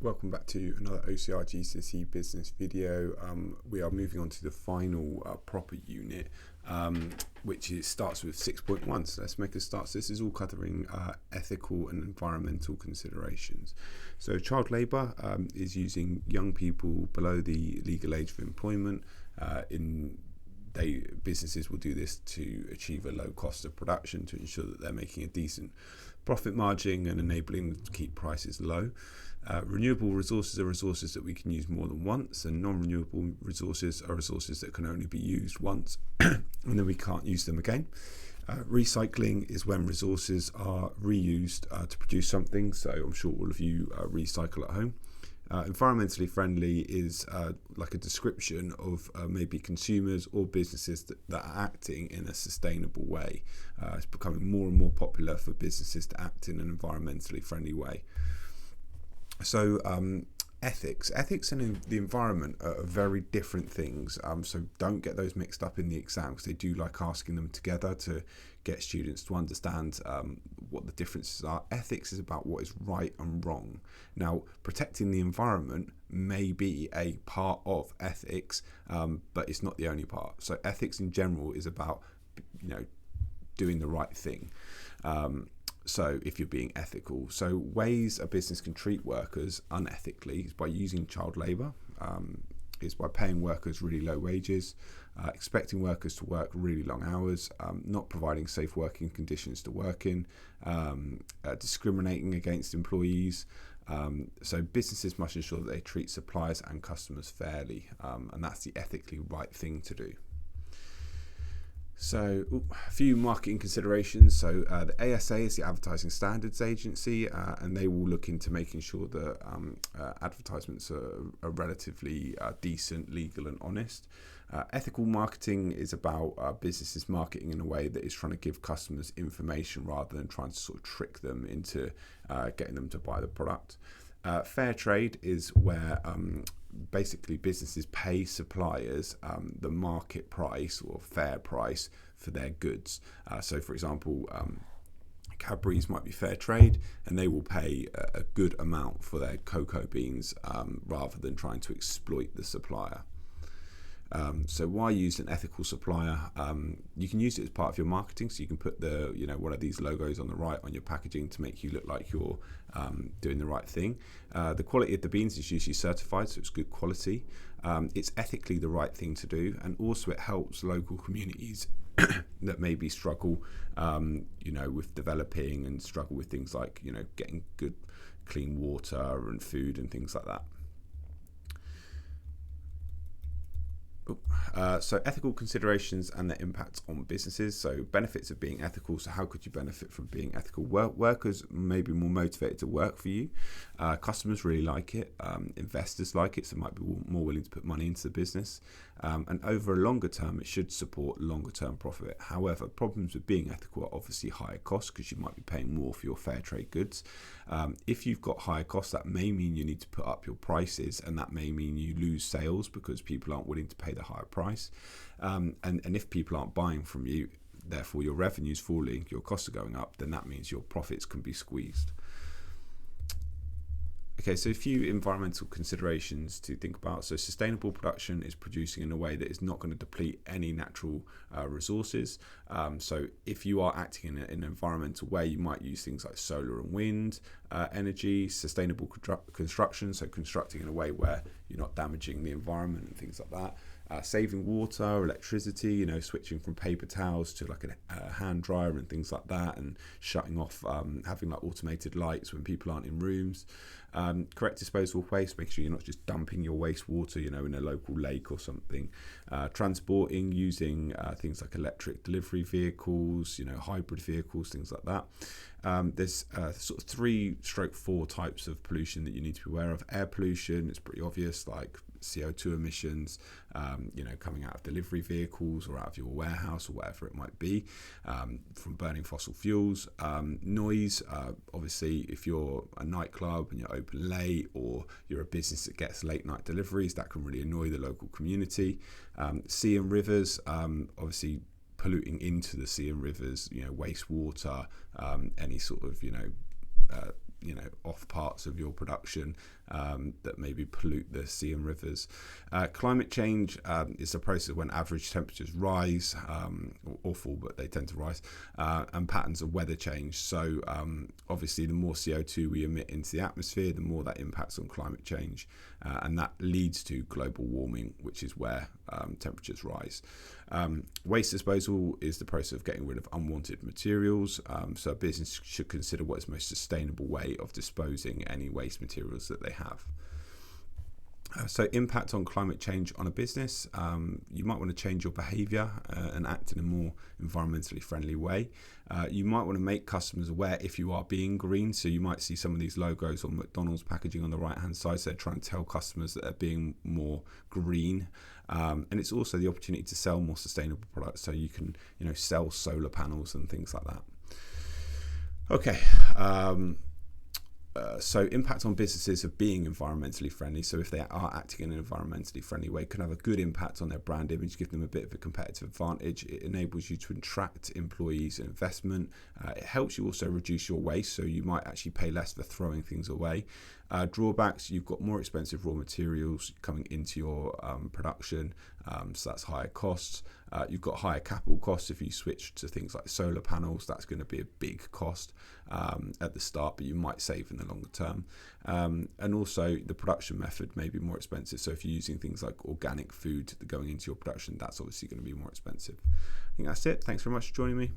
Welcome back to another OCR GCSE business video. We are moving on to the final proper unit, which starts with 6.1. So let's make a start. So this is all covering ethical and environmental considerations. So child labour is using young people below the legal age of employment. Businesses will do this to achieve a low cost of production to ensure that they're making a decent profit margin and enabling them to keep prices low. Renewable resources are resources that we can use more than once, and non-renewable resources are resources that can only be used once and then we can't use them again. Recycling is when resources are reused to produce something, so I'm sure all of you recycle at home. Environmentally friendly is like a description of maybe consumers or businesses that are acting in a sustainable way. It's becoming more and more popular for businesses to act in an environmentally friendly way. So ethics and the environment are very different things. So don't get those mixed up in the exam, because they do like asking them together to get students to understand what the differences are. Ethics is about what is right and wrong. Now, protecting the environment may be a part of ethics, but it's not the only part. So ethics in general is about, doing the right thing. So if you're being ethical, so ways a business can treat workers unethically is by using child labour, is by paying workers really low wages, expecting workers to work really long hours, not providing safe working conditions to work in, discriminating against employees. So businesses must ensure that they treat suppliers and customers fairly, and that's the ethically right thing to do. So a few marketing considerations. So the ASA is the Advertising Standards Agency, and they will look into making sure that advertisements are relatively decent, legal and honest. Ethical marketing is about businesses marketing in a way that is trying to give customers information rather than trying to sort of trick them into getting them to buy the product. Fair trade is where basically businesses pay suppliers the market price or fair price for their goods. So for example, Cadbury's might be fair trade, and they will pay a good amount for their cocoa beans rather than trying to exploit the supplier. So why use an ethical supplier? You can use it as part of your marketing, so you can put one of these logos on the right on your packaging to make you look like you're doing the right thing. The quality of the beans is usually certified, so it's good quality. It's ethically the right thing to do, and also it helps local communities that maybe struggle, with developing and struggle with things like, getting good clean water and food and things like that. So ethical considerations and their impact on businesses. So benefits of being ethical. So how could you benefit from being ethical? Workers may be more motivated to work for you. Customers really like it. Investors like it, so might be more willing to put money into the business. And over a longer term, it should support longer term profit. However, problems with being ethical are obviously higher costs, because you might be paying more for your fair trade goods. If you've got higher costs, that may mean you need to put up your prices, and that may mean you lose sales because people aren't willing to pay the higher price. And if people aren't buying from you, therefore your revenue's falling, your costs are going up, then that means your profits can be squeezed. Okay, so a few environmental considerations to think about. So sustainable production is producing in a way that is not going to deplete any natural resources. So if you are acting in an environmental way, you might use things like solar and wind energy. Sustainable construction, so constructing in a way where you're not damaging the environment and things like that. Saving water, electricity, switching from paper towels to like a hand dryer and things like that, and shutting off, having like automated lights when people aren't in rooms. Correct disposal of waste, make sure you're not just dumping your wastewater, in a local lake or something. Transporting using things like electric delivery vehicles, hybrid vehicles, things like that. There's sort of 3-4 types of pollution that you need to be aware of. Air pollution, it's pretty obvious, like CO2 emissions, coming out of delivery vehicles or out of your warehouse or whatever it might be, from burning fossil fuels. Noise, obviously, if you're a nightclub and you're open late, or you're a business that gets late night deliveries, that can really annoy the local community. Sea and rivers, obviously polluting into the sea and rivers, wastewater, any sort of, off parts of your production that maybe pollute the sea and rivers. Climate change is the process when average temperatures rise or fall, but they tend to rise, and patterns of weather change. So obviously the more CO2 we emit into the atmosphere, the more that impacts on climate change, and that leads to global warming, which is where temperatures rise. Waste disposal is the process of getting rid of unwanted materials. So a business should consider what is the most sustainable way of disposing any waste materials that they have. So impact on climate change on a business. You might want to change your behaviour and act in a more environmentally friendly way. You might want to make customers aware if you are being green. So you might see some of these logos on McDonald's packaging on the right hand side. So they're trying to tell customers that they're being more green. And it's also the opportunity to sell more sustainable products. So you can sell solar panels and things like that. Okay. So impact on businesses of being environmentally friendly. So if they are acting in an environmentally friendly way, can have a good impact on their brand image, give them a bit of a competitive advantage. It enables you to attract employees and investment. It helps you also reduce your waste, so you might actually pay less for throwing things away. Drawbacks, you've got more expensive raw materials coming into your production, so that's higher costs. You've got higher capital costs if you switch to things like solar panels. That's going to be a big cost at the start, but you might save in the longer term. And also the production method may be more expensive. So if you're using things like organic food going into your production, that's obviously going to be more expensive. I think that's it. Thanks very much for joining me.